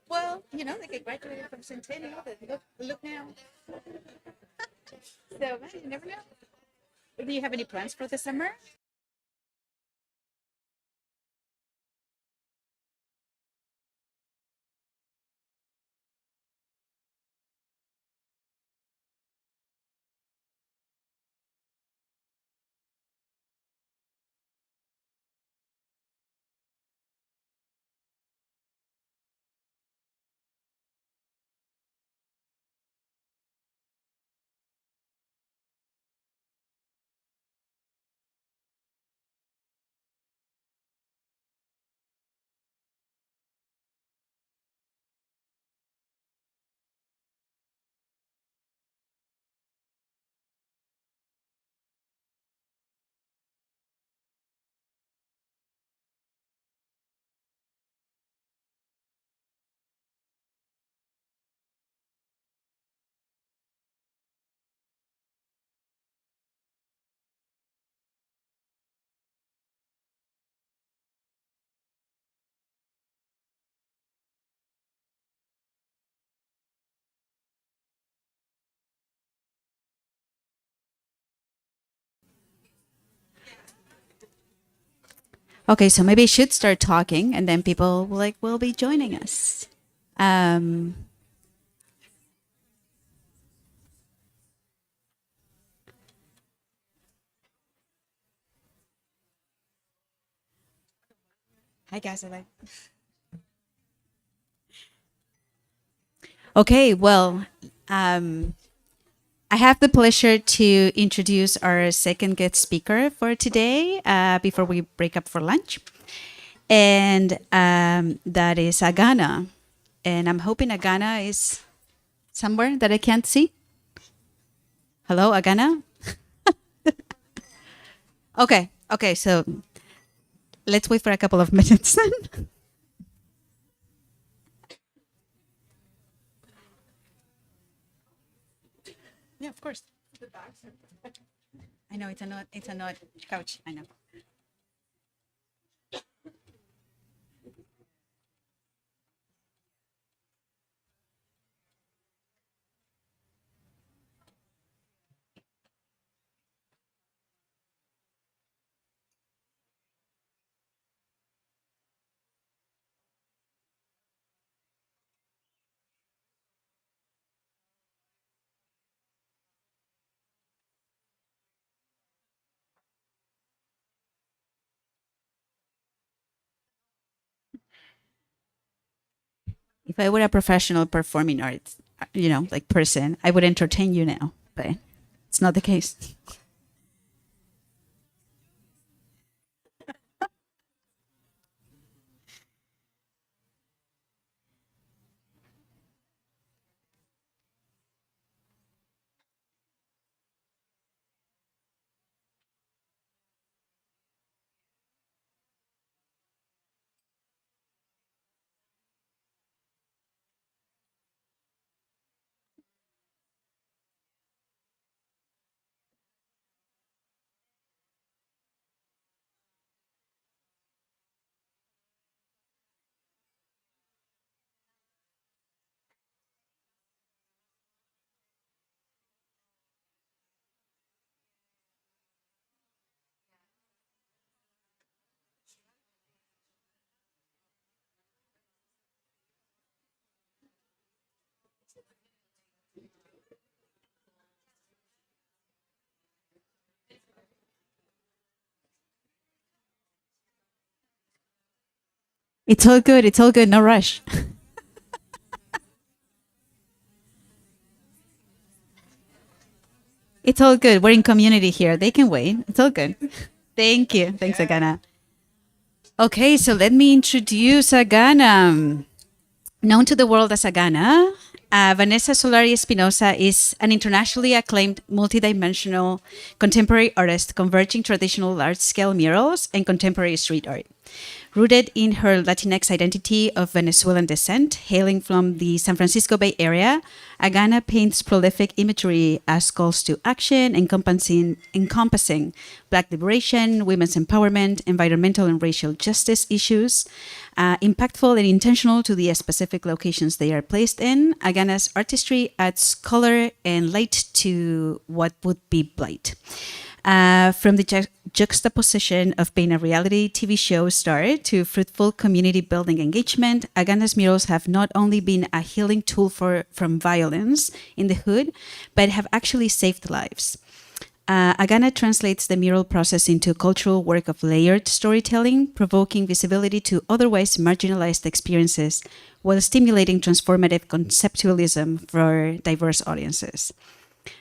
Well, like I graduated from Centennial, but look now. So, man, you never know. Do you have any plans for the summer? Okay, so maybe I should start talking, and then people will be joining us. Um, Hi, guys. Okay, well, um, I have the pleasure to introduce our second guest speaker for today before we break up for lunch. And that is AGANA. And I'm hoping AGANA is somewhere that I can't see. Hello, AGANA? Okay, so let's wait for a couple of minutes then. Yeah, of course. I know it's a not couch. I know. If I were a professional performing arts, like person, I would entertain you now, but it's not the case. It's all good. It's all good. No rush. It's all good. We're in community here. They can wait. It's all good. Thank you. Thanks, Agana. Okay, so let me introduce Agana. Known to the world as AGANA, Vanessa Espinoza is an internationally acclaimed multidimensional contemporary artist converging traditional large-scale murals and contemporary street art. Rooted in her Latinx identity of Venezuelan descent, hailing from the San Francisco Bay Area, AGANA paints prolific imagery as calls to action, encompassing Black liberation, women's empowerment, environmental and racial justice issues, impactful and intentional to the specific locations they are placed in. AGANA's artistry adds color and light to what would be blight. From the juxtaposition of being a reality TV show star to fruitful community building engagement, Agana's murals have not only been a healing tool from violence in the hood, but have actually saved lives. Agana translates the mural process into a cultural work of layered storytelling, provoking visibility to otherwise marginalized experiences while stimulating transformative conceptualism for diverse audiences.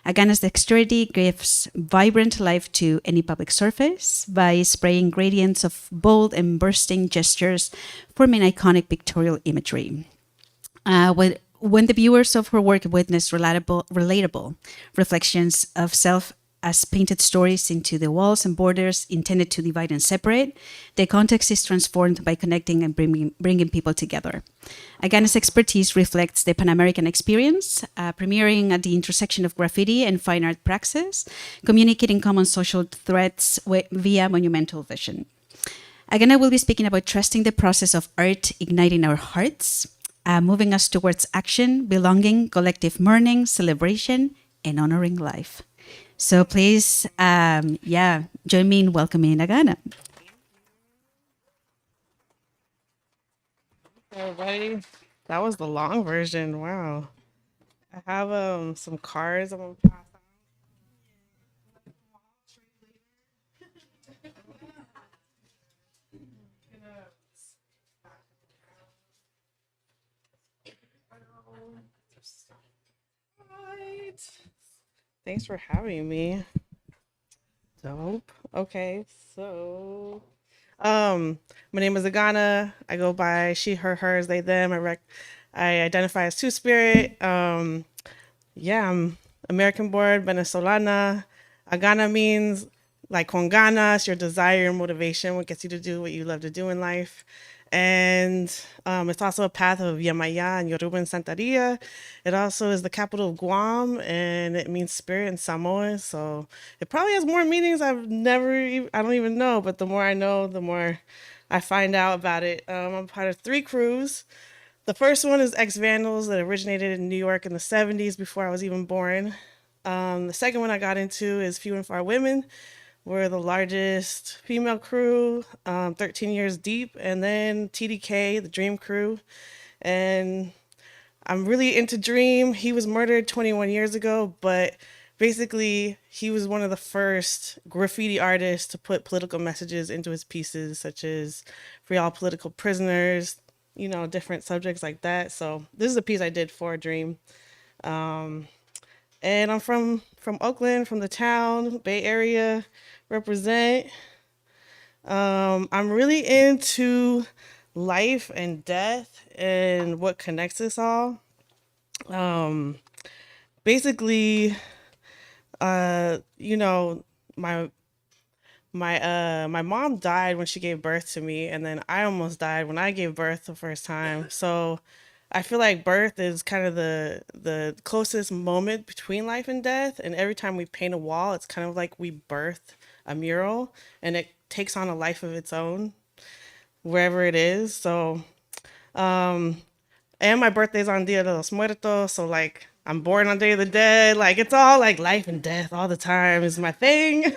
Agana's dexterity gives vibrant life to any public surface by spraying gradients of bold and bursting gestures, forming iconic pictorial imagery. When the viewers of her work witness relatable reflections of self as painted stories into the walls and borders intended to divide and separate, the context is transformed by connecting and bringing people together. Agana's expertise reflects the Pan-American experience, premiering at the intersection of graffiti and fine art praxis, communicating common social threats via monumental vision. Agana will be speaking about trusting the process of art igniting our hearts, moving us towards action, belonging, collective mourning, celebration, and honoring life. So please, join me in welcoming Agana. Everybody, that was the long version. Wow. I have some cards I'm gonna pass out. Thanks for having me. Dope. Okay, so my name is Agana. I go by she, her, hers, they, them. I identify as two spirit. Yeah, I'm American born, Venezolana. Agana means like con ganas, your desire, your motivation, what gets you to do what you love to do in life. And it's also a path of Yamaya and Yoruba and Santeria. It also is the capital of Guam, and it means spirit in Samoan. So it probably has more meanings I don't even know. But the more I know, the more I find out about it. I'm part of three crews. The first one is Ex Vandals that originated in New York in the 70s before I was even born. The second one I got into is Few and Far Women. We're the largest female crew, 13 years deep. And then TDK, the Dream Crew. And I'm really into Dream. He was murdered 21 years ago, but basically, he was one of the first graffiti artists to put political messages into his pieces, such as free all political prisoners, different subjects like that. So this is a piece I did for Dream. And I'm from Oakland, from the town, Bay Area, represent. I'm really into life and death and what connects us all. Um, Basically, you know, my my mom died when she gave birth to me, and then I almost died when I gave birth the first time. So I feel like birth is kind of the closest moment between life and death. And every time we paint a wall, it's kind of like we birth a mural, and it takes on a life of its own wherever it is. So and my birthday's on Dia de los Muertos, so like I'm born on Day of the Dead. Like it's all like life and death all the time is my thing.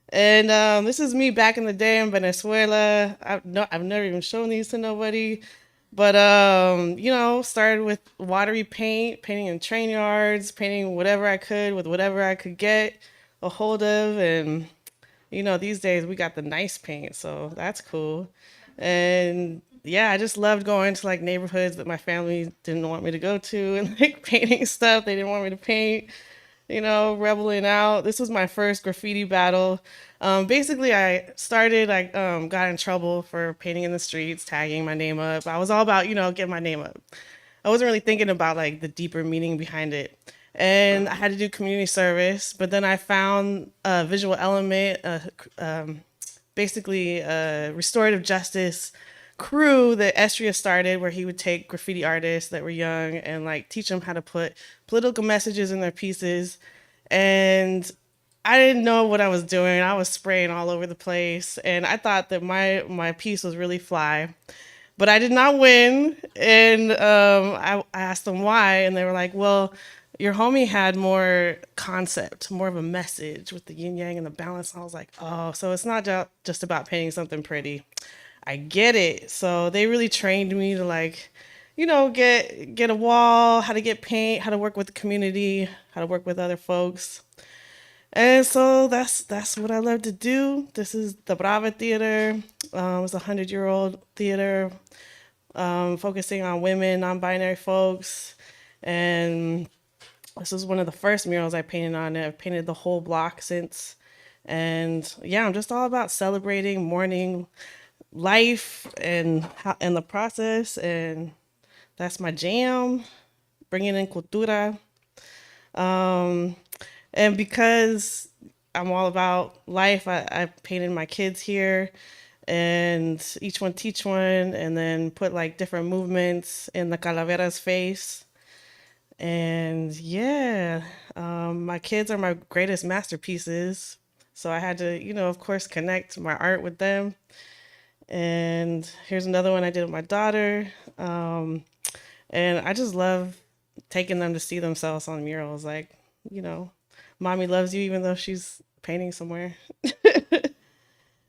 And this is me back in the day in Venezuela. I've never even shown these to nobody. But started with watery paint, painting in train yards, painting whatever I could with whatever I could get a hold of. And these days we got the nice paint, so that's cool. And yeah, I just loved going to like neighborhoods that my family didn't want me to go to and like painting stuff they didn't want me to paint, rebelling out. This was my first graffiti battle. Basically, I got in trouble for painting in the streets, tagging my name up. I was all about, getting my name up. I wasn't really thinking about like the deeper meaning behind it. And I had to do community service, but then I found a visual element, basically a restorative justice crew that Estria started, where he would take graffiti artists that were young and like teach them how to put political messages in their pieces. And I didn't know what I was doing. I was spraying all over the place, and I thought that my piece was really fly, but I did not win. And I asked them why, and they were like, "Well, your homie had more concept, more of a message with the yin yang and the balance." And I was like, "Oh, so it's not just about painting something pretty. I get it." So they really trained me to like, get a wall, how to get paint, how to work with the community, how to work with other folks. And so that's what I love to do. This is the Brava Theater. It's a 100-year-old theater, focusing on women, non-binary folks. And this is one of the first murals I painted on it. I've painted the whole block since. And yeah, I'm just all about celebrating, mourning life and the process. And that's my jam, bringing in cultura. Um, and because I'm all about life, I painted my kids here and each one teach one, and then put like different movements in the calavera's face. And yeah, my kids are my greatest masterpieces. So I had to, of course, connect my art with them. And here's another one I did with my daughter. And I just love taking them to see themselves on murals. Like, you know, mommy loves you even though she's painting somewhere.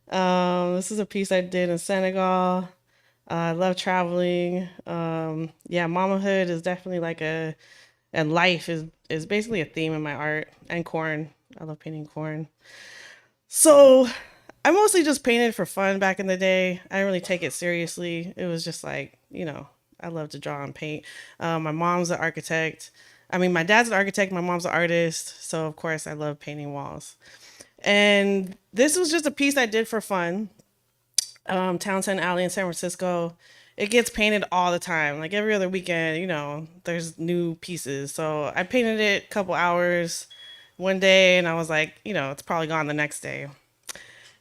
This is a piece I did in Senegal. I love traveling. Yeah, mamahood is definitely like and life is basically a theme in my art, and corn. I love painting corn. So I mostly just painted for fun back in the day. I didn't really take it seriously. It was just like, I love to draw and paint. My mom's an architect. I mean, my dad's an architect. My mom's an artist. So of course I love painting walls. And this was just a piece I did for fun. Townsend Alley in San Francisco. It gets painted all the time. Like every other weekend, there's new pieces. So I painted it a couple hours one day, and I was like, it's probably gone the next day.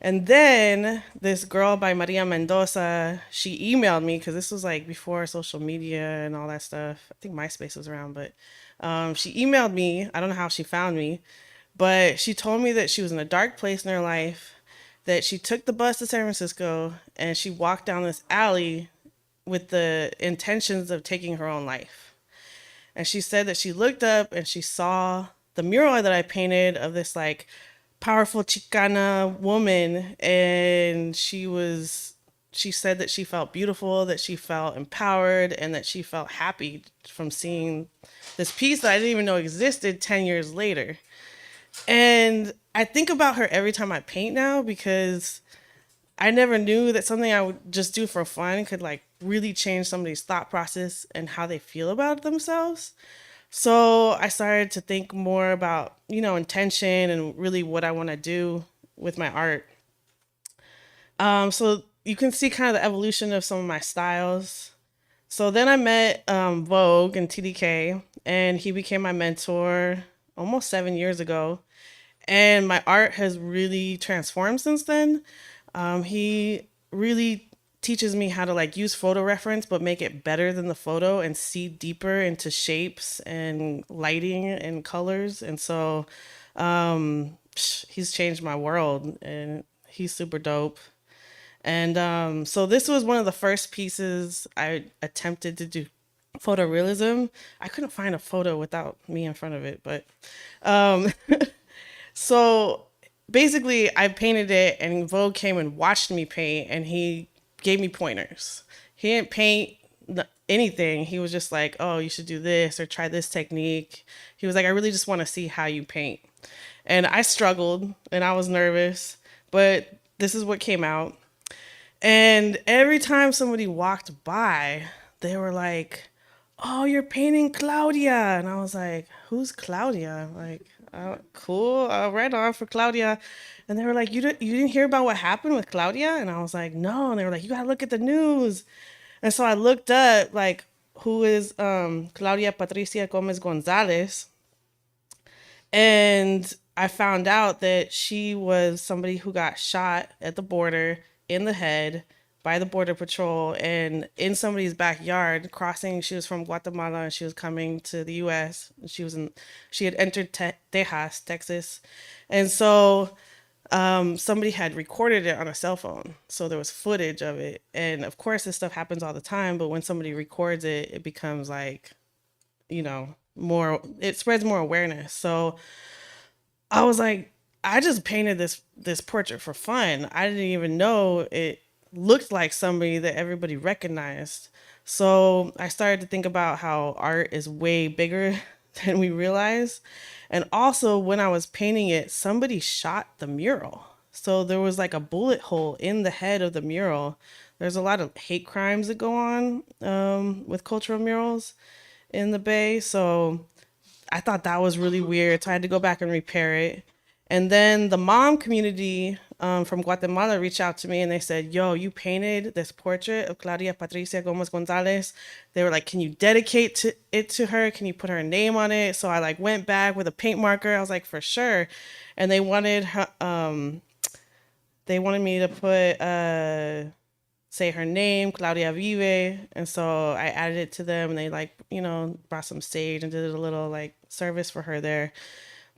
And then this girl by Maria Mendoza, she emailed me because this was like before social media and all that stuff. I think MySpace was around, but she emailed me. I don't know how she found me, but she told me that she was in a dark place in her life, that she took the bus to San Francisco and she walked down this alley with the intentions of taking her own life. And she said that she looked up and she saw the mural that I painted of this like powerful Chicana woman, and she said that she felt beautiful, that she felt empowered, and that she felt happy from seeing this piece that I didn't even know existed 10 years later. And I think about her every time I paint now because I never knew that something I would just do for fun could like really change somebody's thought process and how they feel about themselves. So I started to think more about, intention and really what I want to do with my art. So you can see kind of the evolution of some of my styles. So then I met Vogue and TDK, and he became my mentor almost 7 years ago. And my art has really transformed since then. He really teaches me how to like use photo reference but make it better than the photo and see deeper into shapes and lighting and colors. And so he's changed my world, and he's super dope. And so this was one of the first pieces I attempted to do photorealism. I couldn't find a photo without me in front of it, but um so basically, I painted it, and Vogue came and watched me paint, and he gave me pointers. He didn't paint anything. He was just like, "Oh, you should do this or try this technique." He was like, "I really just want to see how you paint." And I struggled, and I was nervous, but this is what came out. And every time somebody walked by, they were like, "Oh, you're painting Claudia." And I was like, "Who's Claudia?" Like, cool, right on for Claudia. And they were like, you didn't hear about what happened with Claudia?" And I was like, "No." And they were like, "You gotta look at the news." And so I looked up, like, who is Claudia Patricia Gomez Gonzalez. And I found out that she was somebody who got shot at the border in the head by the border patrol and in somebody's backyard crossing. She was from Guatemala and she was coming to the US. She had entered Tejas, Texas. And so somebody had recorded it on a cell phone. So there was footage of it. And of course this stuff happens all the time, but when somebody records it, it becomes like, more, it spreads more awareness. So I was like, I just painted this portrait for fun. I didn't even know it looked like somebody that everybody recognized. So I started to think about how art is way bigger than we realize. And also when I was painting it, somebody shot the mural. So there was like a bullet hole in the head of the mural. There's a lot of hate crimes that go on with cultural murals in the Bay. So I thought that was really weird. So I had to go back and repair it. And then the mom community from Guatemala reached out to me and they said, Yo, you painted this portrait of Claudia Patricia Gomez Gonzalez. They were like, Can you dedicate it to her? Can you put her name on it? So I like went back with a paint marker. I was like, For sure. And they wanted me to put say her name, Claudia Vive. And so I added it to them and they like, brought some sage and did a little like service for her there.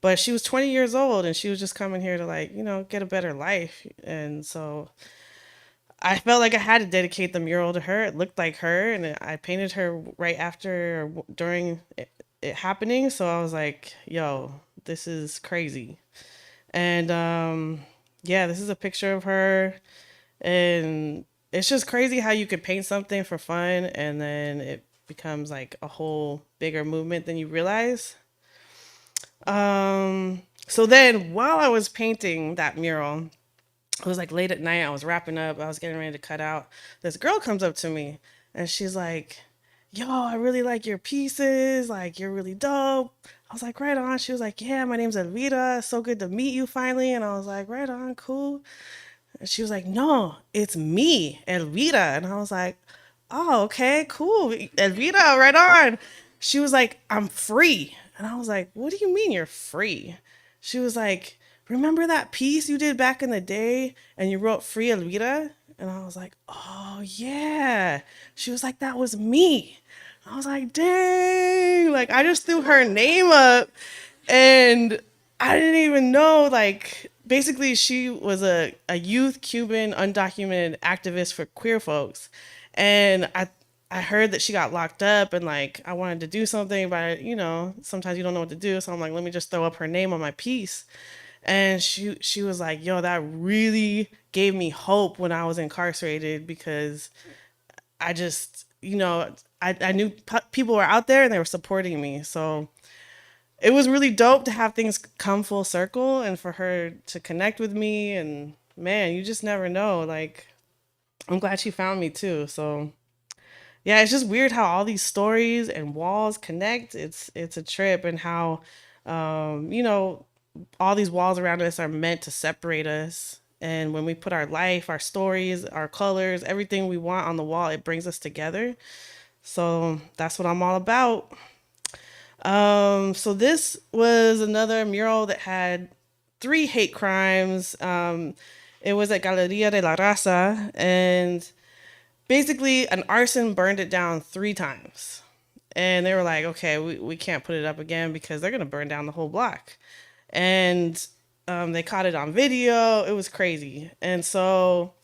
But she was 20 years old and she was just coming here to like, get a better life. And so I felt like I had to dedicate the mural to her. It looked like her and I painted her right after or during it happening. So I was like, yo, this is crazy. And yeah, this is a picture of her. And it's just crazy how you could paint something for fun and then it becomes like a whole bigger movement than you realize. So then while I was painting that mural, it was like late at night, I was wrapping up, I was getting ready to cut out. This girl comes up to me and she's like, Yo, I really like your pieces. Like, you're really dope. I was like, right on. She was like, yeah, my name's Elvira. So good to meet you finally. And I was like, right on, cool. And she was like, no, it's me, Elvira. And I was like, oh, okay, cool. Elvira, right on. She was like, I'm free. And I was like, what do you mean you're free? She was like, remember that piece you did back in the day and you wrote Free Elvira? And I was like, oh, yeah. She was like, that was me. I was like, dang. Like, I just threw her name up and I didn't even know, like, basically, she was a youth Cuban undocumented activist for queer folks. And I heard that she got locked up and, like, I wanted to do something, but, sometimes you don't know what to do. So I'm like, let me just throw up her name on my piece. And she was like, yo, that really gave me hope when I was incarcerated because I just, I knew people were out there and they were supporting me. So it was really dope to have things come full circle and for her to connect with me. And man, you just never know. Like, I'm glad she found me too. So yeah, it's just weird how all these stories and walls connect. It's a trip, and how all these walls around us are meant to separate us. And when we put our life, our stories, our colors, everything we want on the wall, it brings us together. So that's what I'm all about. So this was another mural that had three hate crimes. It was at Galeria de la Raza, and basically an arson burned it down three times. And they were like, okay, we can't put it up again because they're gonna burn down the whole block. And they caught it on video. It was crazy. And so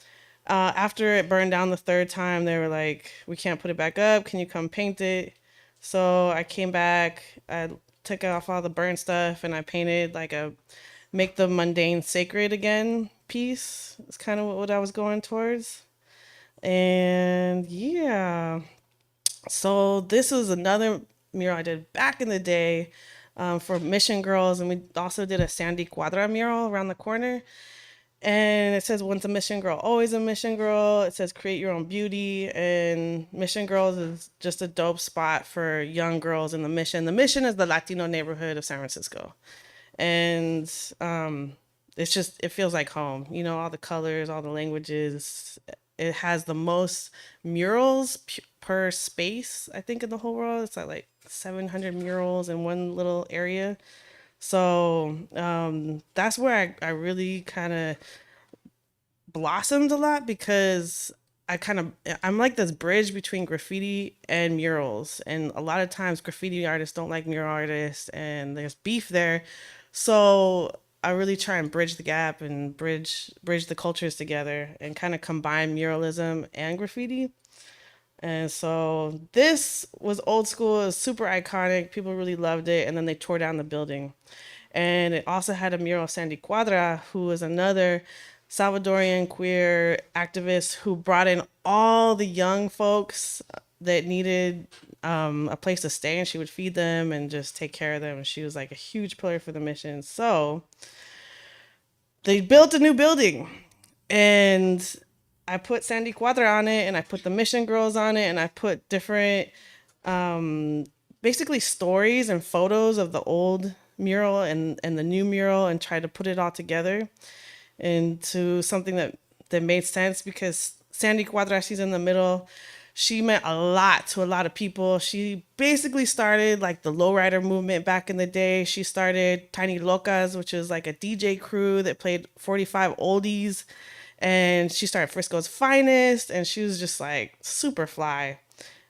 after it burned down the third time, they were like, we can't put it back up. Can you come paint it? So I came back, I took off all the burnt stuff, and I painted like a make the mundane sacred again piece. It's kind of what I was going towards. And yeah, so this was another mural I did back in the day for Mission Girls, and we also did a Sandy Quadra mural around the corner. And it says, once a mission girl, always a mission girl. It says, create your own beauty. And Mission Girls is just a dope spot for young girls in the mission. The mission is the Latino neighborhood of San Francisco. And it's just, it feels like home. All the colors, all the languages. It has the most murals per space, I think, in the whole world. It's like 700 murals in one little area. So that's where I really kind of blossomed a lot because I'm like this bridge between graffiti and murals, and a lot of times graffiti artists don't like mural artists and there's beef there. So I really try and bridge the gap and bridge the cultures together and kind of combine muralism and graffiti. And so this was old school, it was super iconic, people really loved it, and then they tore down the building. And it also had a mural of Sandy Quadra, who was another Salvadorian queer activist who brought in all the young folks that needed a place to stay, and she would feed them and just take care of them. And she was like a huge pillar for the mission. So they built a new building, and I put Sandy Quadra on it, and I put the mission girls on it, and I put different basically stories and photos of the old mural and the new mural and try to put it all together into something that made sense because Sandy Quadra, she's in the middle. She meant a lot to a lot of people. She basically started like the lowrider movement back in the day. She started Tiny Locas, which is like a DJ crew that played 45 oldies. And she started Frisco's Finest, and she was just like super fly.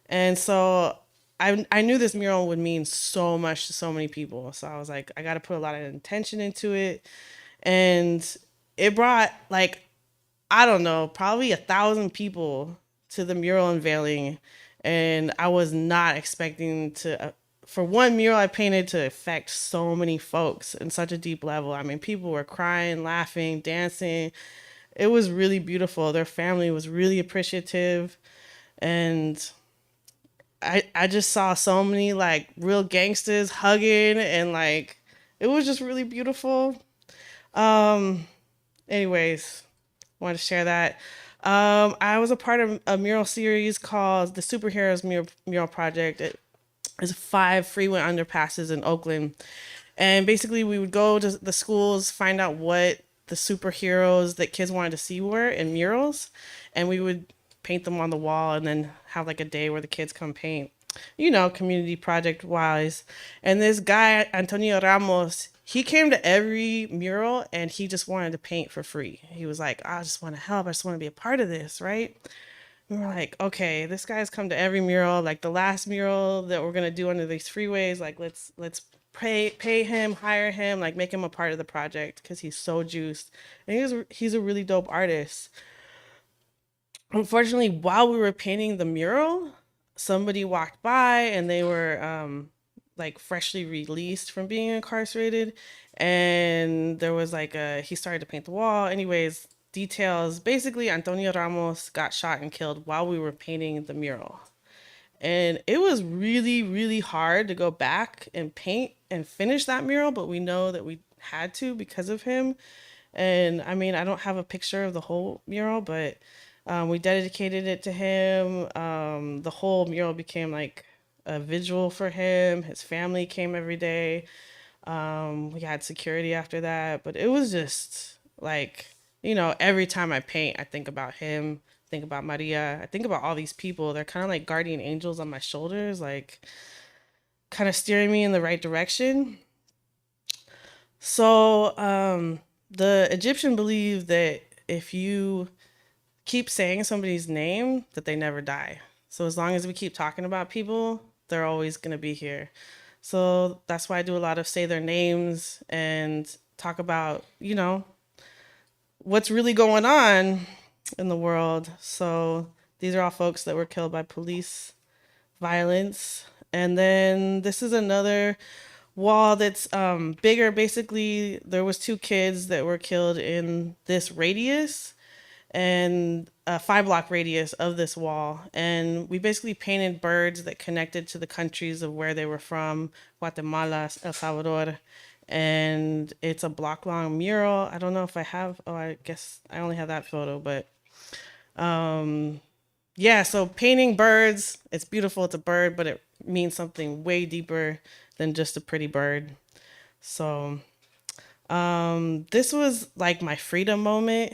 And so I knew this mural would mean so much to so many people. So I was like, I got to put a lot of intention into it. And it brought like, I don't know, probably 1,000 people to the mural unveiling. And I was not expecting for one mural I painted to affect so many folks in such a deep level. I mean, people were crying, laughing, dancing. It was really beautiful. Their family was really appreciative. And I just saw so many like real gangsters hugging and like it was just really beautiful. Um anyways, wanted to share that. I was a part of a mural series called the Superheroes Mural Project. It is 5 freeway underpasses in Oakland. And basically, we would go to the schools, find out what the superheroes that kids wanted to see were in murals, and we would paint them on the wall and then have like a day where the kids come paint, community project wise. And this guy, Antonio Ramos, he came to every mural and he just wanted to paint for free. He was like, I just want to help. I just want to be a part of this, right? We were like, okay, this guy's come to every mural. Like the last mural that we're gonna do under these freeways, like let's pay him, hire him, like make him a part of the project because he's so juiced. And he's a really dope artist. Unfortunately, while we were painting the mural, somebody walked by and they were like freshly released from being incarcerated, and there was like he started to paint the wall. Anyways, details. Basically, Antonio Ramos got shot and killed while we were painting the mural. And it was really, really hard to go back and paint and finish that mural, but we know that we had to because of him. And I mean, I don't have a picture of the whole mural, but we dedicated it to him. The whole mural became like a visual for him. His family came every day. We had security after that, but it was just like, every time I paint, I think about him, think about Maria, I think about all these people. They're kind of like guardian angels on my shoulders, like kind of steering me in the right direction. So, the Egyptian believed that if you keep saying somebody's name, that they never die. So as long as we keep talking about people, they're always going to be here. So that's why I do a lot of say their names and talk about, what's really going on in the world. So these are all folks that were killed by police violence. And then this is another wall that's bigger. Basically, there was 2 kids that were killed in this radius and a 5 block radius of this wall. And we basically painted birds that connected to the countries of where they were from, Guatemala, El Salvador. And it's a block long mural. I don't know if I have, oh, I guess I only have that photo, but yeah, so painting birds, it's beautiful, it's a bird, but it means something way deeper than just a pretty bird. So this was like my freedom moment.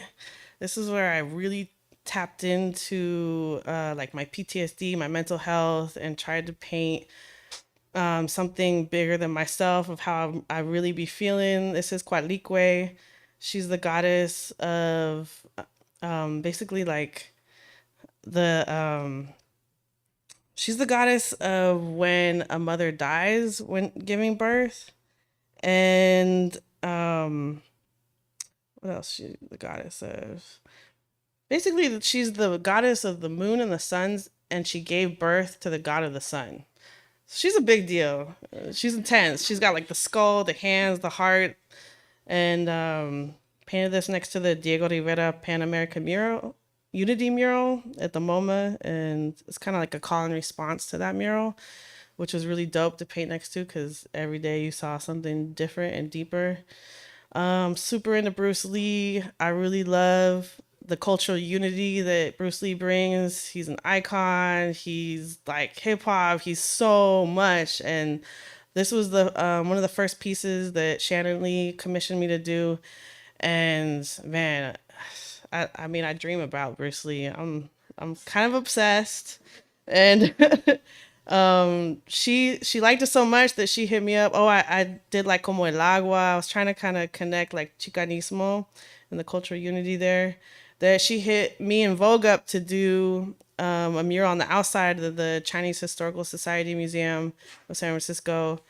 This is where I really tapped into like my PTSD, my mental health, and tried to paint something bigger than myself of how I really be feeling. This is Coatlicue. She's the goddess of basically like the she's the goddess of when a mother dies when giving birth. And what else she the goddess of? Basically she's the goddess of the moon and the suns, and she gave birth to the god of the sun. She's a big deal. She's intense. She's got like the skull, the hands, the heart, and painted this next to the Diego Rivera Pan American mural, Unity mural at the MoMA, and it's kind of like a call and response to that mural, which was really dope to paint next to because every day you saw something different and deeper. Super into Bruce Lee. I really love the cultural unity that Bruce Lee brings. He's an icon. He's like hip hop. He's so much. And this was the one of the first pieces that Shannon Lee commissioned me to do. And man, I mean, I dream about Bruce Lee. I'm kind of obsessed. And she liked it so much that she hit me up. Oh, I did like Como el Agua. I was trying to kind of connect like Chicanismo and the cultural unity there. That she hit me and Vogue up to do a mural on the outside of the Chinese Historical Society Museum of San Francisco.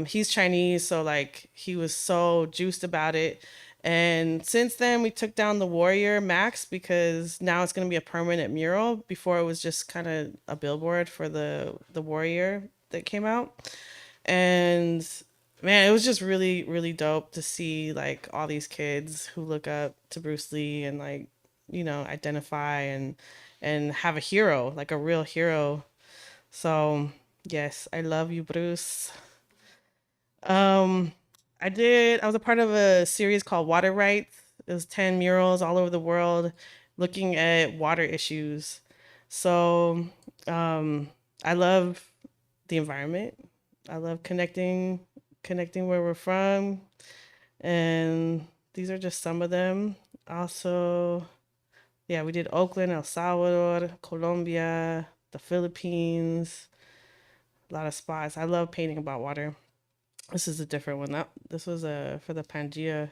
He's Chinese, so like he was so juiced about it. And since then, we took down the Warrior Max because now it's going to be a permanent mural. Before it was just kind of a billboard for the Warrior that came out. And man, it was just really really dope to see like all these kids who look up to Bruce Lee and like identify and have a hero, like a real hero. So yes, I love you, Bruce. Um, I was a part of a series called Water Rights. It was 10 murals all over the world looking at water issues. So, um, I love the environment. I love connecting where we're from, and these are just some of them. Also, yeah, we did Oakland, El Salvador, Colombia, the Philippines, a lot of spots. I love painting about water. This is a different one. This was for the Pangea.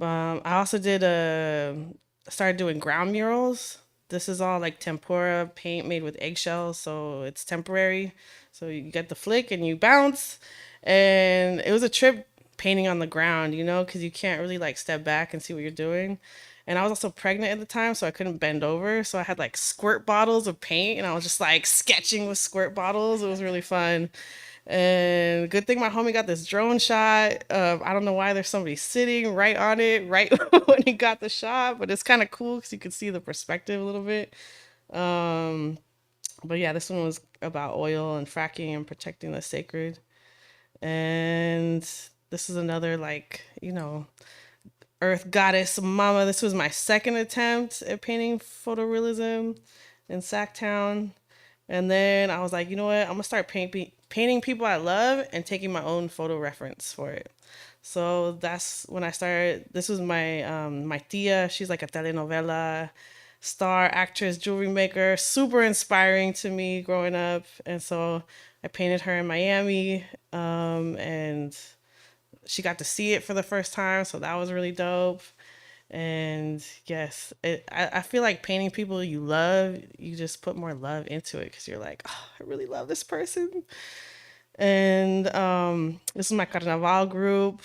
I also did started doing ground murals. This is all like tempura paint made with eggshells, so it's temporary. So you get the flick and you bounce, and it was a trip painting on the ground, because you can't really like step back and see what you're doing. And I was also pregnant at the time, so I couldn't bend over. So I had like squirt bottles of paint, and I was just like sketching with squirt bottles. It was really fun. And good thing my homie got this drone shot. I don't know why there's somebody sitting right on it, right when he got the shot, but it's kind of cool because you can see the perspective a little bit. Um, but yeah, this one was about oil and fracking and protecting the sacred. And this is another like, earth goddess mama. This was my second attempt at painting photorealism in Sacktown. And then I was like, you know what? I'm gonna start painting people I love and taking my own photo reference for it. So that's when I started. This was my tia. She's like a telenovela star, actress, jewelry maker, super inspiring to me growing up. And so I painted her in Miami, and she got to see it for the first time. So that was really dope. And yes, I feel like painting people you love, you just put more love into it because you're like, oh, I really love this person. And this is my Carnaval group,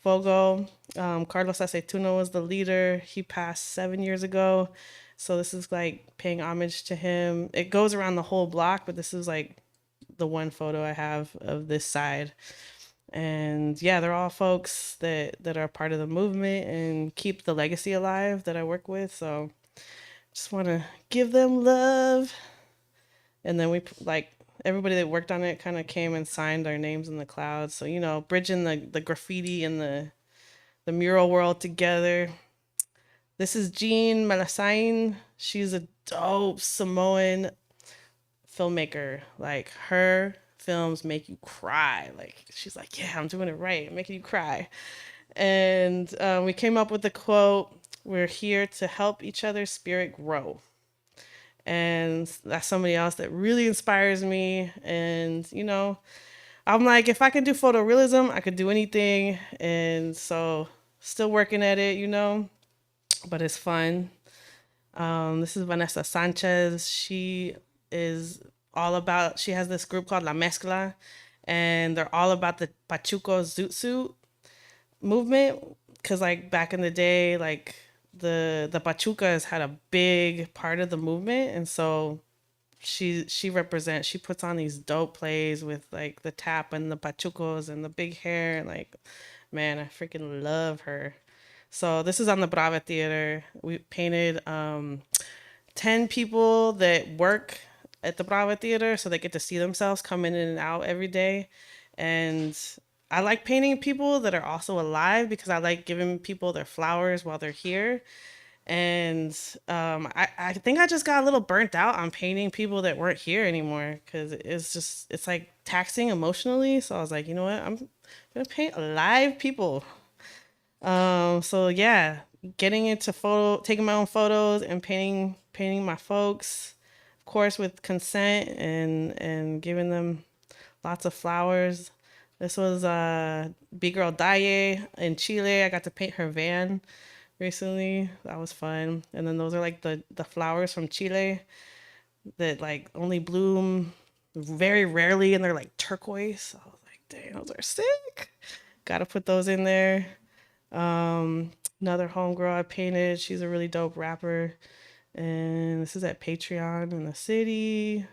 Fogo. Carlos Aceituno was the leader. He passed 7 years ago. So this is like paying homage to him. It goes around the whole block, but this is like the one photo I have of this side. And yeah, they're all folks that are part of the movement and keep the legacy alive that I work with. So just want to give them love. And then we like everybody that worked on it kind of came and signed our names in the clouds. So bridging the graffiti and the mural world together. This is Jean Malasain. She's a dope Samoan filmmaker. Like her films make you cry. Like she's like, yeah, I'm doing it right, I'm making you cry. And we came up with the quote, "We're here to help each other's spirit grow." And that's somebody else that really inspires me. And I'm like, if I can do photorealism, I could do anything. And so, still working at it, but it's fun. This is Vanessa Sanchez. She is all about, she has this group called La Mezcla, and they're all about the Pachuco Zoot Suit movement. Cause like back in the day, like the Pachucas had a big part of the movement. And so she puts on these dope plays with like the tap and the Pachucos and the big hair and like, man, I freaking love her. So this is on the Brava Theater. We painted 10 people that work at the Brava Theater so they get to see themselves come in and out every day. And I like painting people that are also alive because I like giving people their flowers while they're here. And I think I just got a little burnt out on painting people that weren't here anymore because it's like taxing emotionally. So I was like, you know what? I'm going to paint alive people. So yeah, getting into taking my own photos and painting my folks, of course with consent and giving them lots of flowers. This was B Girl Daye in Chile. I got to paint her van recently. That was fun. And then those are like the flowers from Chile that like only bloom very rarely and they're like turquoise. I was like, dang, those are sick. Got to put those in there. Um, Another homegirl I painted. She's a really dope rapper. And this is at Patreon in the city.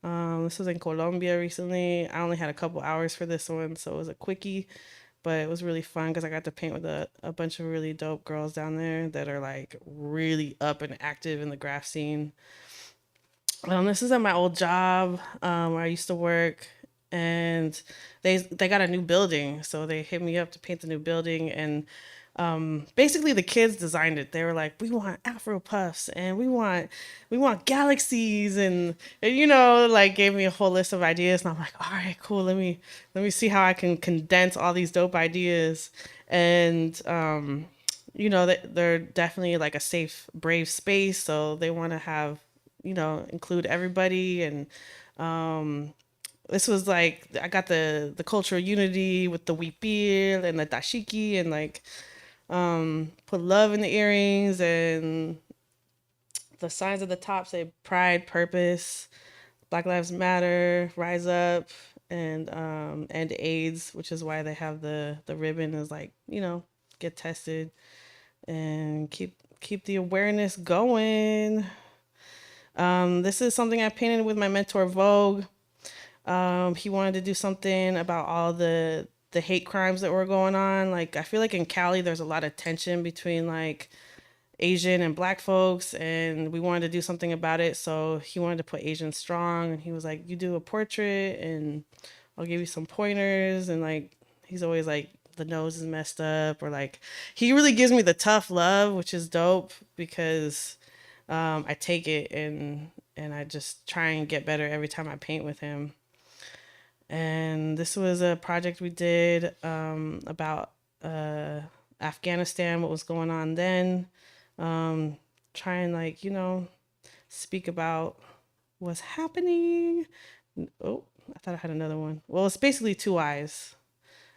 This was in Colombia recently. I only had a couple hours for this one, so it was a quickie, but it was really fun because I got to paint with a bunch of really dope girls down there that are like really up and active in the graph scene. This is at my old job where I used to work, and they got a new building, so they hit me up to paint the new building, and basically the kids designed it. They were like, we want Afro puffs, and we want galaxies, and like gave me a whole list of ideas, and I'm like, all right, cool. Let me see how I can condense all these dope ideas, and they're definitely like a safe, brave space, so they want to have include everybody. And this was like I got the cultural unity with the huipil and the dashiki, and like put love in the earrings, and the signs at the top say pride, purpose, Black Lives Matter, rise up, and AIDS, which is why they have the ribbon is like, get tested and keep the awareness going. This is something I painted with my mentor Vogue. He wanted to do something about all the hate crimes that were going on. Like I feel like in Cali there's a lot of tension between like Asian and black folks, and we wanted to do something about it. So he wanted to put Asian strong, and he was like, "You do a portrait, and I'll give you some pointers." And like he's always like, the nose is messed up, or like he really gives me the tough love, which is dope because I take it and I just try and get better every time I paint with him. And this was a project we did about Afghanistan, what was going on then. Um, Try and like speak about what's happening. Oh, I thought I had another one. Well, it's basically two eyes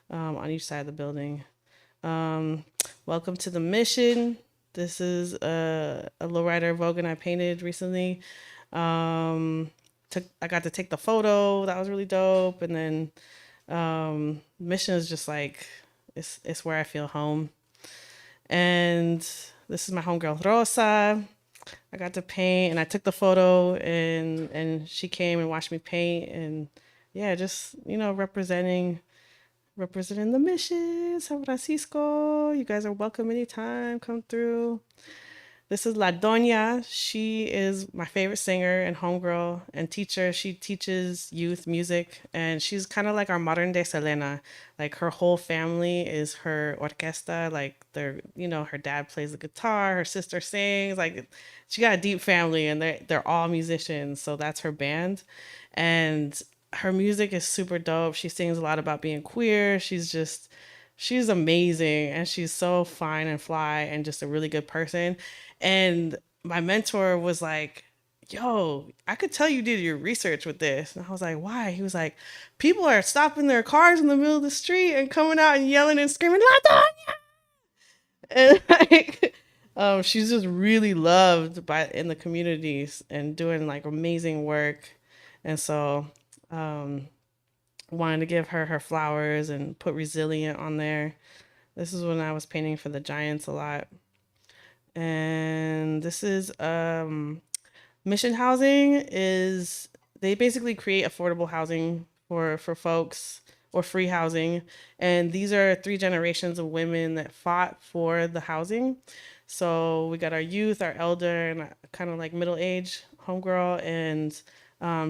on each side of the building. Um, Welcome to the mission. This is a lowrider Vogue I painted recently. Um, I got to take the photo. That was really dope. And then mission is just like it's where I feel home. And this is my homegirl Rosa. I got to paint, and I took the photo, and she came and watched me paint, and yeah, just representing the mission, San Francisco. You guys are welcome anytime. Come through. This is La Doña. She is my favorite singer and homegirl and teacher. She teaches youth music, and she's kind of like our modern day Selena. Like her whole family is her orquesta. Like her dad plays the guitar, her sister sings. Like she got a deep family, and they're all musicians. So that's her band, and her music is super dope. She sings a lot about being queer. She's amazing, and she's so fine and fly and just a really good person. And my mentor was like, yo, I could tell you did your research with this. And I was like, why? He was like, people are stopping their cars in the middle of the street and coming out and yelling and screaming, Latonia! And like, she's just really loved by in the communities and doing like amazing work. And so, um, wanted to give her her flowers and put resilient on there. This is when I was painting for the Giants a lot. And this is mission housing is they basically create affordable housing for folks or free housing, and these are three generations of women that fought for the housing. So we got our youth, our elder, and kind of like middle age homegirl, and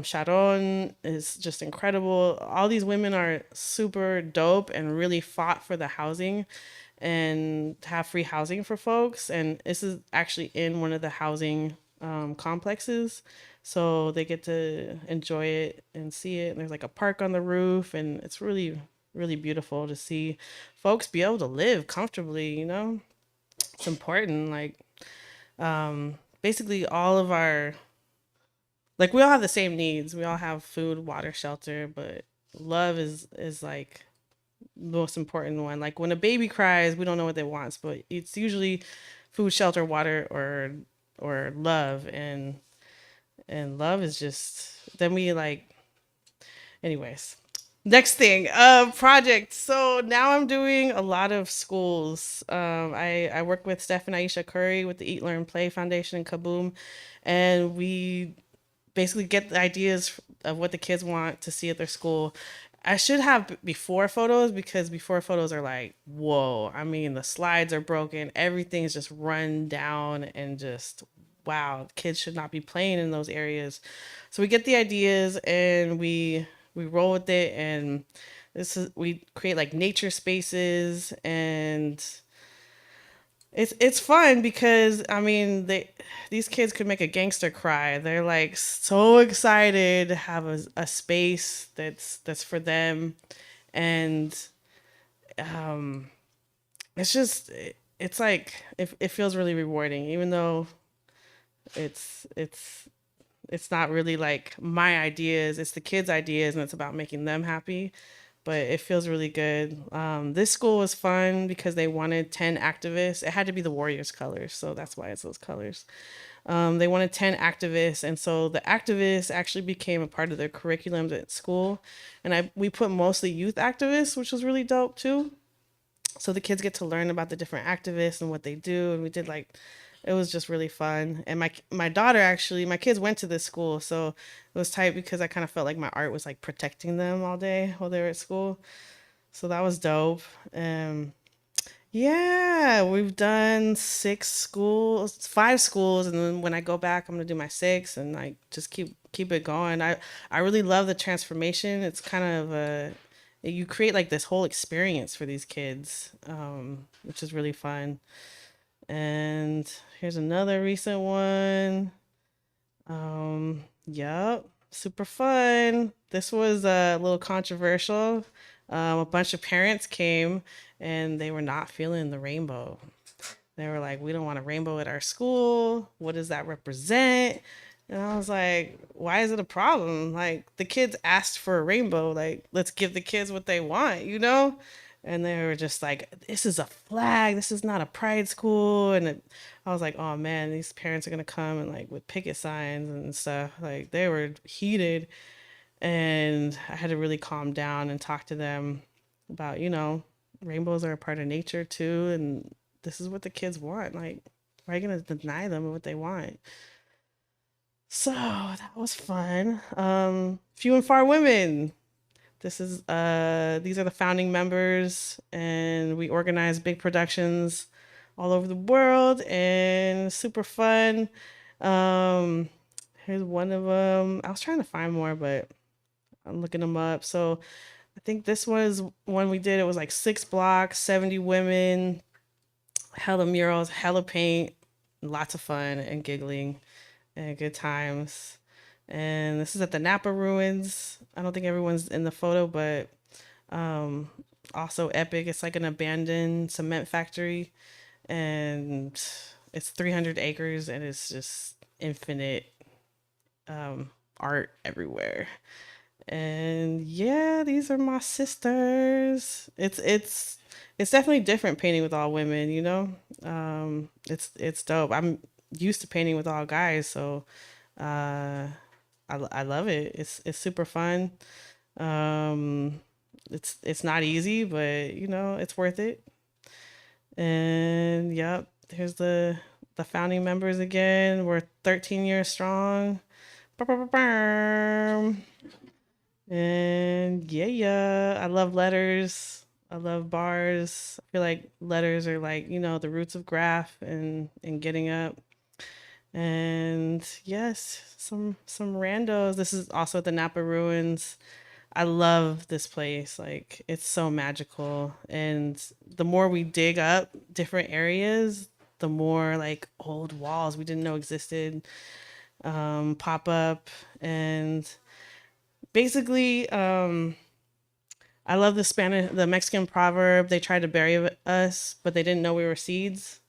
Sharon is just incredible. All these women are super dope and really fought for the housing and have free housing for folks. And this is actually in one of the housing complexes. So they get to enjoy it and see it. And there's like a park on the roof, and it's really, really beautiful to see folks be able to live comfortably, you know? It's important. Like, basically, all of our, like, we all have the same needs. We all have food, water, shelter, but love is like most important one. Like when a baby cries, we don't know what they want, but it's usually food, shelter, water, or love, and love is just then we like. Anyways, next thing, project. So now I'm doing a lot of schools. I work with Steph and Aisha Curry with the Eat, Learn, Play Foundation in Kaboom, and we basically get the ideas of what the kids want to see at their school. I should have before photos because before photos are like, whoa. I mean, the slides are broken. Everything's just run down and just, wow. Kids should not be playing in those areas. So we get the ideas and we roll with it, and we create like nature spaces, and it's fun because I mean these kids could make a gangster cry. They're like so excited to have a space that's for them, and um, it's just it's like it feels really rewarding, even though it's it's it's not really like my ideas. It's the kids' ideas, and it's about making them happy. But it feels really good. This school was fun because they wanted 10 activists. It had to be the Warriors colors, so that's why it's those colors. They wanted 10 activists, and so the activists actually became a part of their curriculums at school. And we put mostly youth activists, which was really dope too. So the kids get to learn about the different activists and what they do. And we did like it was just really fun. And my daughter actually, my kids went to this school, so it was tight because I kind of felt like my art was like protecting them all day while they were at school. So that was dope. Yeah, we've done five schools, and then when I go back, I'm gonna do my six, and like just keep it going. I really love the transformation. It's kind of you create like this whole experience for these kids, which is really fun. And here's another recent one. Yep, super fun. This was a little controversial. A bunch of parents came and they were not feeling the rainbow. They were like, we don't want a rainbow at our school. What does that represent? And I was like, why is it a problem? Like, the kids asked for a rainbow. Like, let's give the kids what they want, you know? And they were just like, this is a flag. This is not a pride school. I was like, oh man, these parents are going to come and like with picket signs and stuff. Like, they were heated. And I had to really calm down and talk to them about, rainbows are a part of nature too. And this is what the kids want. Like, why are you going to deny them what they want? So that was fun. Few and far women. These are the founding members, and we organize big productions all over the world, and super fun. Um, Here's one of them. I was trying to find more, but I'm looking them up. So I think this was one we did. It was like 6 blocks, 70 women, hella murals, hella paint, lots of fun and giggling and good times. And this is at the Napa ruins. I don't think everyone's in the photo, but um, also epic. It's like an abandoned cement factory, and it's 300 acres, and it's just infinite art everywhere. And yeah, these are my sisters. It's definitely different painting with all women, you know? It's dope. I'm used to painting with all guys, so uh I love it. It's super fun. Um it's not easy, but you know, it's worth it. And yep, here's the founding members again. We're 13 years strong. Ba-ba-ba-bam. And yeah, yeah, I love letters. I love bars. I feel like letters are like, you know, the roots of graph and getting up. And yes, some randos. This is also at the Napa Ruins. I love this place. Like it's so magical. And the more we dig up different areas, the more like old walls we didn't know existed pop up. And basically, I love the Mexican proverb. They tried to bury us, but they didn't know we were seeds.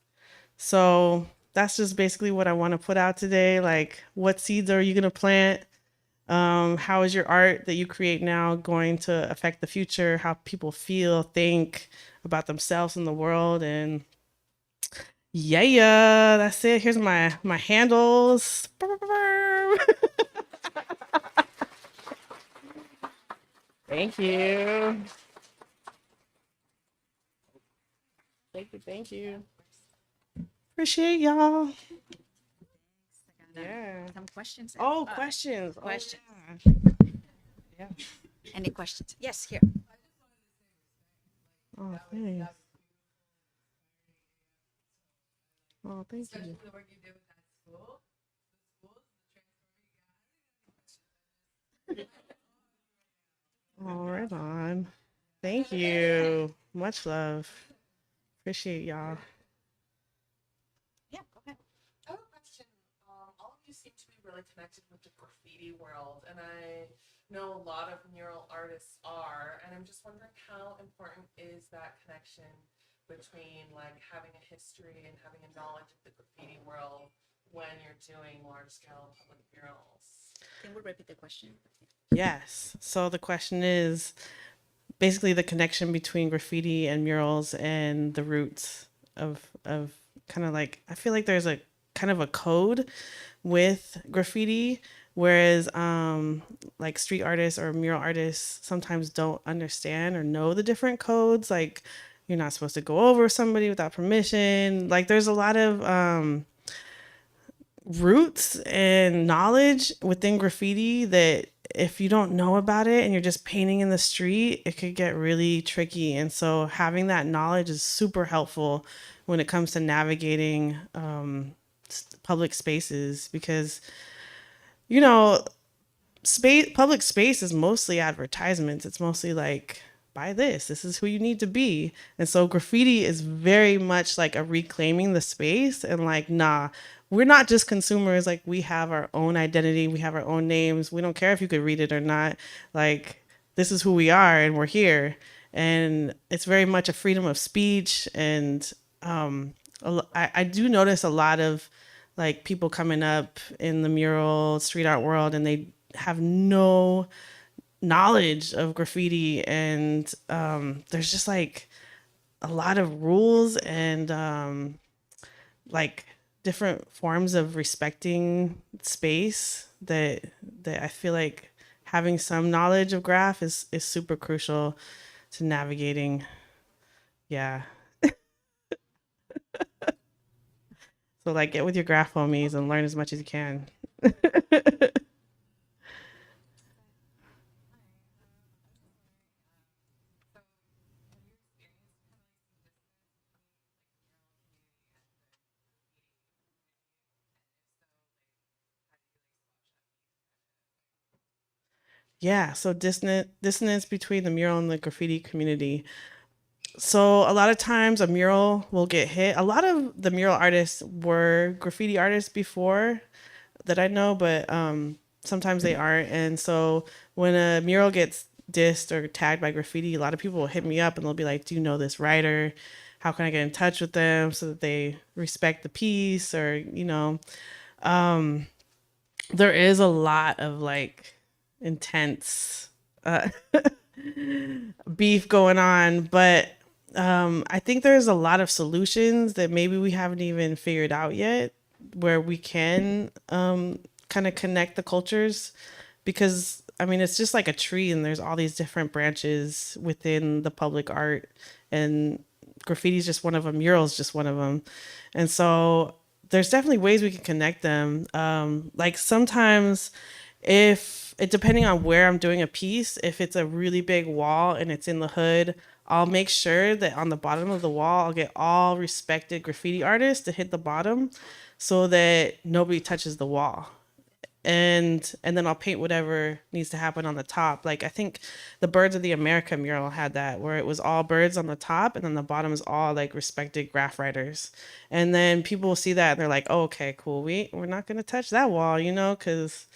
So that's just basically what I want to put out today. Like, what seeds are you gonna plant? How is your art that you create now going to affect the future? How people feel, think about themselves in the world, and yeah, yeah, that's it. Here's my handles. Thank you. Thank you. Thank you. Appreciate y'all. Yeah. Some questions. Oh, questions. Question. Oh, yeah. Yeah. Any questions? Yes, here. Oh, thanks. Oh, thank you. All right on. Thank you. Much love. Appreciate y'all. Yeah, go ahead. I have a question. All of you seem to be really connected with the graffiti world, and I know a lot of mural artists are, and I'm just wondering how important is that connection between like having a history and having a knowledge of the graffiti world when you're doing large scale public murals? Can we repeat the question? Yes. So the question is basically the connection between graffiti and murals and the roots of kind of like I feel like there's a kind of a code with graffiti whereas like street artists or mural artists sometimes don't understand or know the different codes like you're not supposed to go over somebody without permission like there's a lot of roots and knowledge within graffiti that if you don't know about it and you're just painting in the street, it could get really tricky. And so having that knowledge is super helpful when it comes to navigating public spaces because, you know, public space is mostly advertisements. It's mostly like buy this. This is who you need to be. And so graffiti is very much like a reclaiming the space and like nah, we're not just consumers like we have our own identity, we have our own names. We don't care if you could read it or not. Like this is who we are and we're here. And it's very much a freedom of speech and I do notice a lot of like people coming up in the mural street art world and they have no knowledge of graffiti and there's just like a lot of rules and like different forms of respecting space that I feel like having some knowledge of graph is super crucial to navigating. Yeah. So like get with your graph homies and learn as much as you can. Yeah, so dissonance between the mural and the graffiti community. So a lot of times a mural will get hit. A lot of the mural artists were graffiti artists before that I know, but sometimes they aren't. And so when a mural gets dissed or tagged by graffiti, a lot of people will hit me up and they'll be like, "Do you know this writer? How can I get in touch with them so that they respect the piece?" Or there is a lot of like intense uh, beef going on, but I think there's a lot of solutions that maybe we haven't even figured out yet, where we can kind of connect the cultures, because I mean it's just like a tree, and there's all these different branches within the public art, and graffiti is just one of them, murals just one of them, and so there's definitely ways we can connect them. Like sometimes, if it depending on where I'm doing a piece, if it's a really big wall and it's in the hood, I'll make sure that on the bottom of the wall I'll get all respected graffiti artists to hit the bottom so that nobody touches the wall. And then I'll paint whatever needs to happen on the top. Like I think the Birds of the America mural had that, where it was all birds on the top and then the bottom is all like respected graph writers. And then people will see that and they're like, oh, okay, cool. We're not gonna touch that wall, because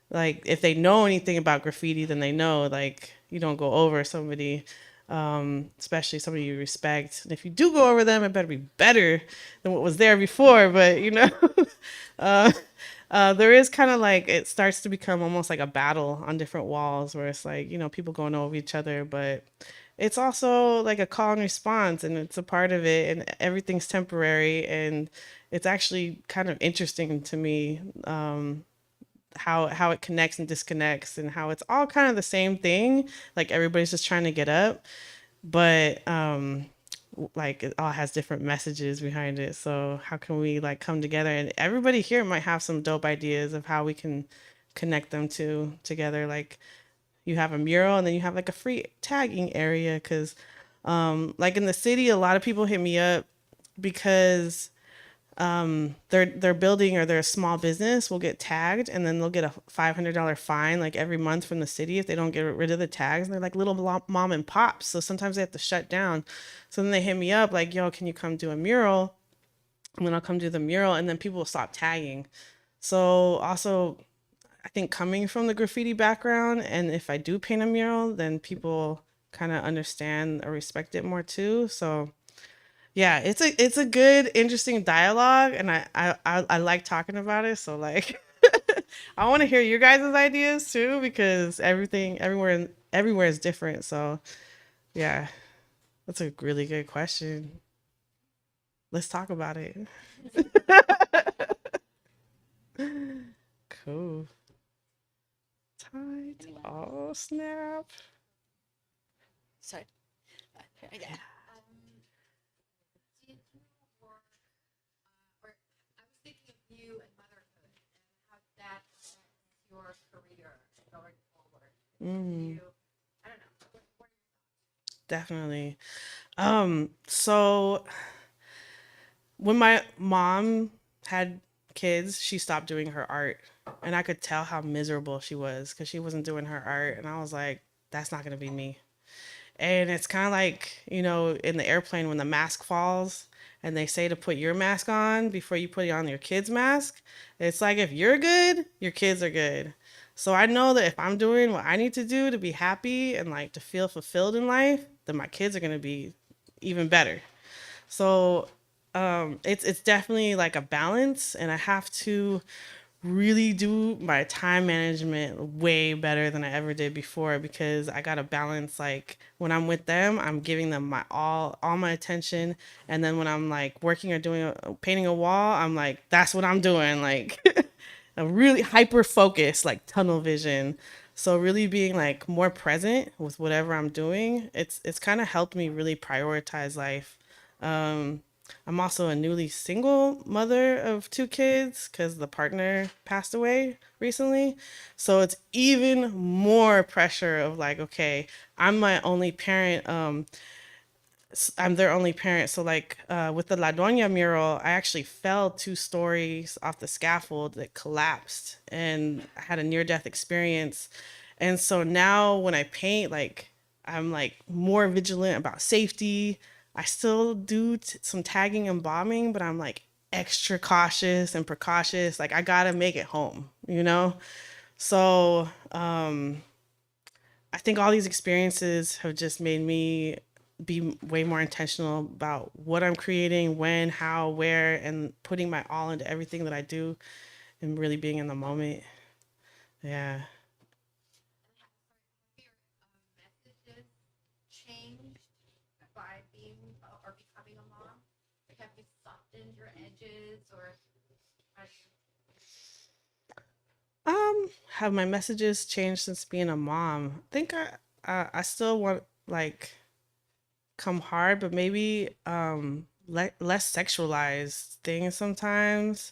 like if they know anything about graffiti, then they know like you don't go over somebody, especially somebody you respect. And if you do go over them, it better be better than what was there before. But uh, there is kind of like it starts to become almost like a battle on different walls, where it's like people going over each other, but it's also like a call and response, and it's a part of it, and everything's temporary, and it's actually kind of interesting to me, how it connects and disconnects, and how it's all kind of the same thing. Like everybody's just trying to get up, but like it all has different messages behind it. So how can we like come together? And everybody here might have some dope ideas of how we can connect them together. Like you have a mural, and then you have like a free tagging area, because like in the city, a lot of people hit me up because their building or their small business will get tagged, and then they'll get a $500 fine like every month from the city if they don't get rid of the tags. And they're like little mom and pops, so sometimes they have to shut down. So then they hit me up like, yo, can you come do a mural? And then I'll come do the mural, and then people will stop tagging. So also, I think coming from the graffiti background, and if I do paint a mural, then people kind of understand or respect it more too. So yeah, it's a good, interesting dialogue, and I like talking about it. So like, I want to hear your guys' ideas too, because everywhere is different. So yeah, that's a really good question. Let's talk about it. Cool. Tight. Oh snap. Sorry. Yeah. Did you work, or I was thinking of you and motherhood and how that affects your career going forward. Mm, You, I don't know. What definitely. So when my mom had kids, she stopped doing her art. And I could tell how miserable she was because she wasn't doing her art. And I was like, that's not going to be me. And it's kind of like, in the airplane when the mask falls and they say to put your mask on before you put on your kid's mask. It's like if you're good, your kids are good. So I know that if I'm doing what I need to do to be happy and like to feel fulfilled in life, then my kids are going to be even better. So it's definitely like a balance, and I have to really do my time management way better than I ever did before, because I got to balance like when I'm with them, I'm giving them my all my attention, and then when I'm like working or doing painting a wall, I'm like that's what I'm doing, like a really hyper focus, like tunnel vision. So really being like more present with whatever I'm doing, it's kind of helped me really prioritize life. Um, I'm also a newly single mother of two kids because the partner passed away recently. So it's even more pressure of like, okay, I'm my only parent. I'm their only parent. So like with the La Doña mural, I actually fell 2 stories off the scaffold that collapsed, and I had a near death experience. And so now when I paint, like I'm like more vigilant about safety. I still do some tagging and bombing, but I'm like extra cautious and precautious. Like I gotta make it home. So I think all these experiences have just made me be way more intentional about what I'm creating, when, how, where, and putting my all into everything that I do, and really being in the moment. Yeah. Your messages changed by being or becoming a mom? Like, have you softened your edges or have you, Have my messages changed since being a mom? I think I still want like come hard, but maybe less sexualized things sometimes.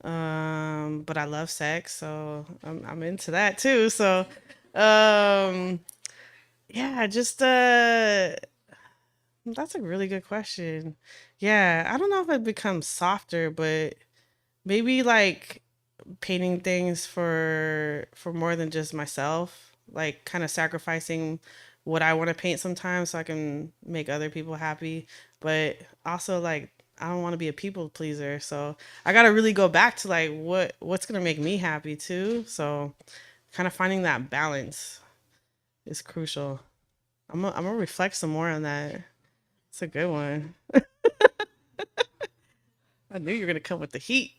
But I love sex, so I'm into that too. So, um, yeah, just that's a really good question. Yeah, I don't know if it becomes softer, but maybe like painting things for more than just myself, like kind of sacrificing what I want to paint sometimes so I can make other people happy, but also like I don't want to be a people pleaser, so I got to really go back to like what's going to make me happy too. So kind of finding that balance is crucial. I'm gonna reflect some more on that. It's a good one. I knew you were gonna come with the heat.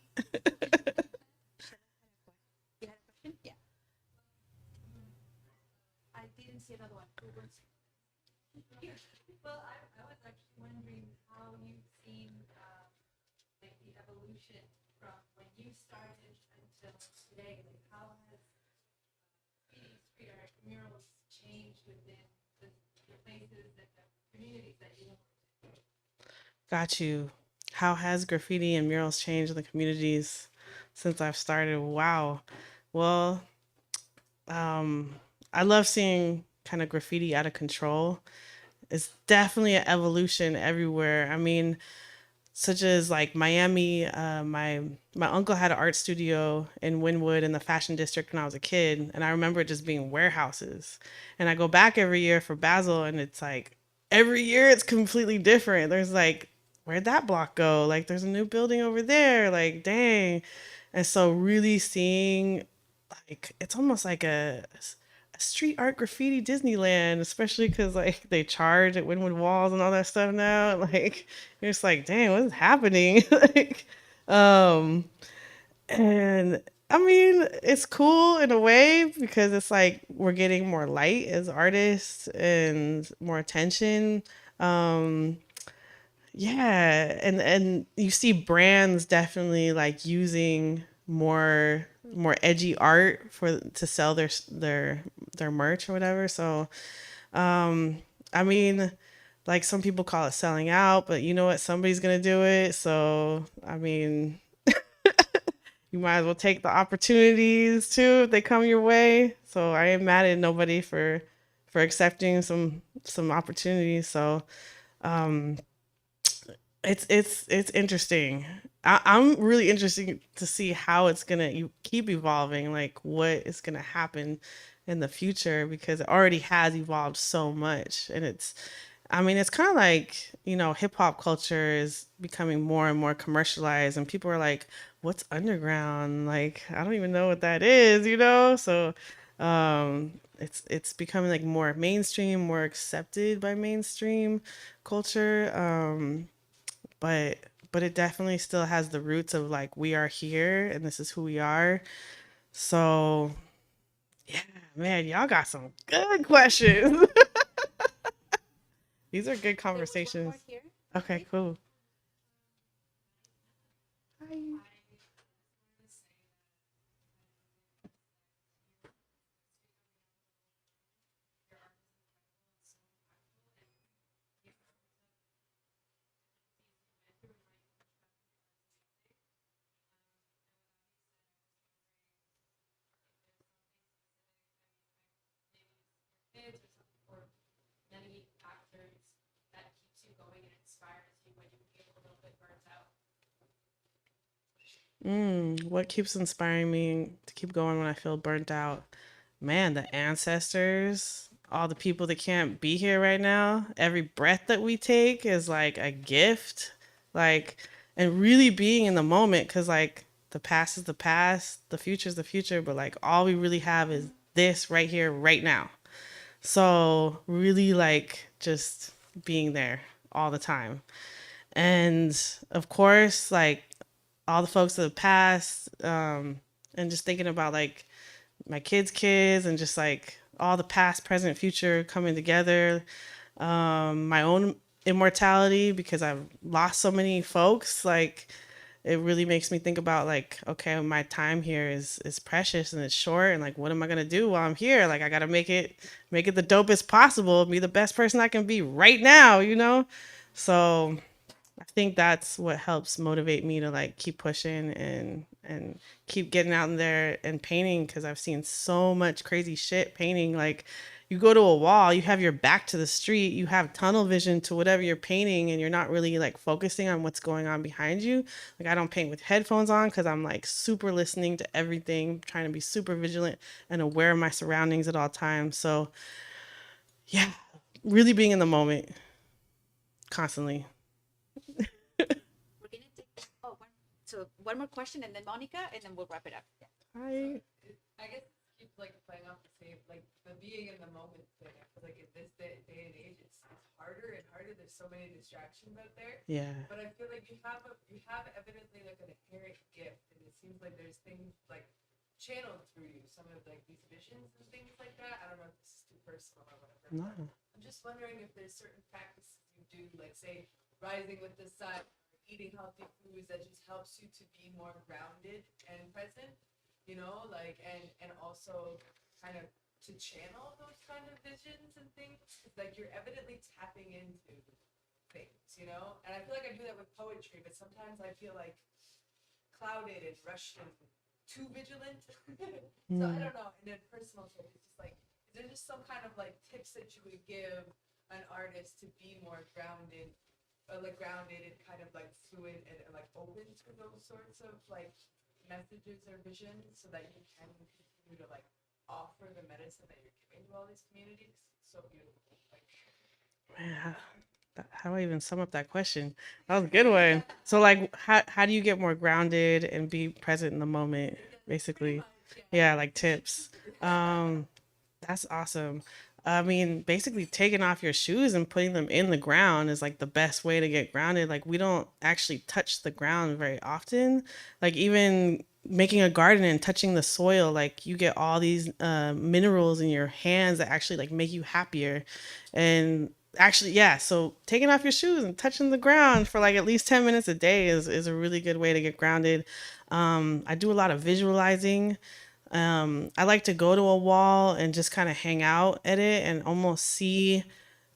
You had a question? Yeah. I didn't see another one. Who was well, I was actually wondering how you've seen like the evolution from when you started until today. Like how has street art murals changed within the places and the communities that you live? Got you. How has graffiti and murals changed the communities since I've started? Wow. Well, um, I love seeing kind of graffiti out of control. It's definitely an evolution everywhere. I mean, such as like Miami. My uncle had an art studio in Wynwood in the Fashion District when I was a kid, and I remember it just being warehouses. And I go back every year for Basel, and it's like every year it's completely different. There's like, where'd that block go? Like, there's a new building over there. Like, dang. And so, really seeing like it's almost like a street art graffiti Disneyland, especially because like they charge at Wynwood Walls and all that stuff now. Like you're just like, dang, what is happening? Like, um, and I mean, it's cool in a way because it's like we're getting more light as artists and more attention. Um, yeah, and you see brands definitely like using more edgy art for to sell their merch or whatever. So, um I mean, like some people call it selling out, but you know what? Somebody's going to do it. So, I mean, you might as well take the opportunities too if they come your way. So, I ain't mad at nobody for accepting some opportunities. So, um it's interesting. I'm really interested to see how it's gonna keep evolving, like what is gonna happen in the future because it already has evolved so much, and I mean, it's kind of like hip hop culture is becoming more and more commercialized, and people are like, "What's underground?" Like, I don't even know what that is. So, it's becoming like more mainstream, more accepted by mainstream culture. But it definitely still has the roots of like we are here and this is who we are. So yeah, man, y'all got some good questions. These are good There was one conversations. more here. Okay, cool. Kids or many factors that keeps you going and inspires you when you feel a little bit burnt out? What keeps inspiring me to keep going when I feel burnt out? Man, the ancestors, all the people that can't be here right now. Every breath that we take is like a gift. Like, and really being in the moment because, like, the past is the past, the future is the future, but like, all we really have is this right here, right now. So, really, like, just being there all the time. And of course, like, all the folks that have passed, and just thinking about like my kids and just like all the past, present, future coming together. My own immortality because I've lost so many folks. Like it really makes me think about like, okay, my time here is precious and it's short, and like, what am I gonna do while I'm here? Like, I gotta make it the dopest possible, be the best person I can be right now, you know. So I think that's what helps motivate me to like keep pushing and keep getting out in there and painting because I've seen so much crazy shit painting. Like you go to a wall, you have your back to the street, you have tunnel vision to whatever you're painting, and you're not really like focusing on what's going on behind you. Like I don't paint with headphones on because I'm like super listening to everything, trying to be super vigilant and aware of my surroundings at all times. So yeah, really being in the moment constantly. We're gonna take one more question, and then Monica, and then we'll wrap it up. Yeah. Hi. I guess keep like playing off the same, like the being in the moment thing. I feel like in this day and age, it's harder and harder. There's so many distractions out there. Yeah. But I feel like you have evidently like an inherent gift, and it seems like there's things like channeled through you, some of like these visions and things like that. I don't know if this is too personal or whatever. No. I'm just wondering if there's certain practices you do, like say rising with the sun, eating healthy foods that just helps you to be more grounded and present, you know, like and also kind of to channel those kind of visions and things. It's like you're evidently tapping into things, you know? And I feel like I do that with poetry, but sometimes I feel like clouded and rushed and too vigilant. So I don't know. And then personal tip is just like, is there just some kind of like tips that you would give an artist to be more grounded, like grounded and kind of like fluid and like open to those sorts of like messages or visions so that you can continue to like offer the medicine that you're giving to all these communities? So beautiful. Like, Man, how do I even sum up that question? That was a good one. So, like, how do you get more grounded and be present in the moment, basically? Yeah, like tips. Um, that's awesome. I mean, basically taking off your shoes and putting them in the ground is like the best way to get grounded. Like we don't actually touch the ground very often. Like even making a garden and touching the soil, like you get all these minerals in your hands that actually like make you happier. And actually, yeah, so taking off your shoes and touching the ground for like at least 10 minutes a day is a really good way to get grounded. I do a lot of visualizing. I like to go to a wall and just kind of hang out at it and almost see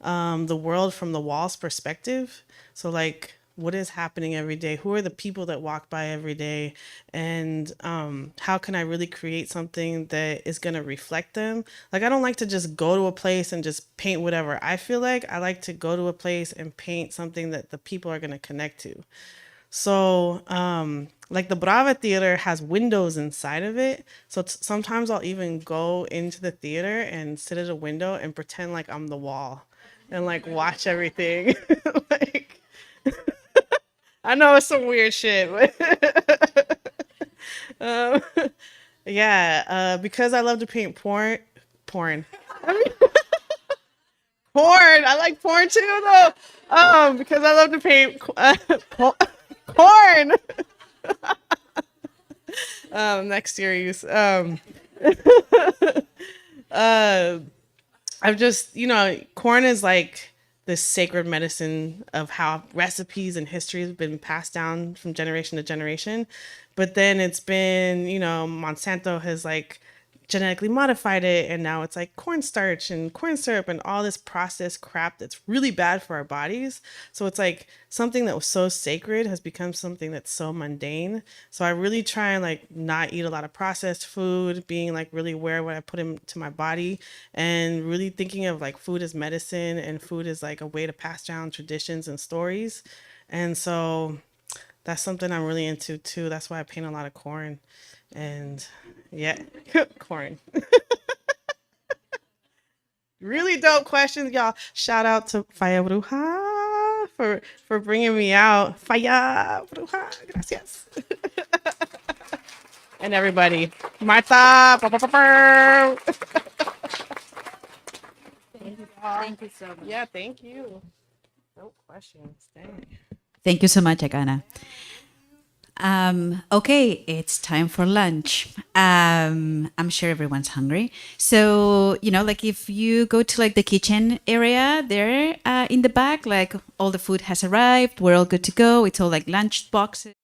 the world from the wall's perspective. So, like, what is happening every day? Who are the people that walk by every day? And how can I really create something that is going to reflect them? Like, I don't like to just go to a place and just paint whatever I feel like. I like to go to a place and paint something that the people are going to connect to. So, like the Brava Theater has windows inside of it. So sometimes I'll even go into the theater and sit at a window and pretend like I'm the wall and like watch everything. Like, I know it's some weird shit, but um, yeah, because I love to paint porn. I mean, porn. I like porn too, though. Because I love to paint porn. Next series. Uh, I've just, corn is like this sacred medicine of how recipes and history have been passed down from generation to generation. But then it's been, Monsanto has like genetically modified it, and now it's like cornstarch and corn syrup and all this processed crap that's really bad for our bodies. So it's like something that was so sacred has become something that's so mundane. So I really try and like not eat a lot of processed food, being like really aware of what I put into my body, and really thinking of like food as medicine and food as like a way to pass down traditions and stories. And so that's something I'm really into too. That's why I paint a lot of corn. And yeah, corn. Really dope questions, y'all. Shout out to Faya Bruja for bringing me out. Faya Bruja, gracias. And everybody, Marta. Thank you so much. Yeah, thank you. No questions. Dang. Thank you so much, Agana. Okay, it's time for lunch. I'm sure everyone's hungry. So, like if you go to like the kitchen area there in the back, like all the food has arrived. We're all good to go. It's all like lunch boxes.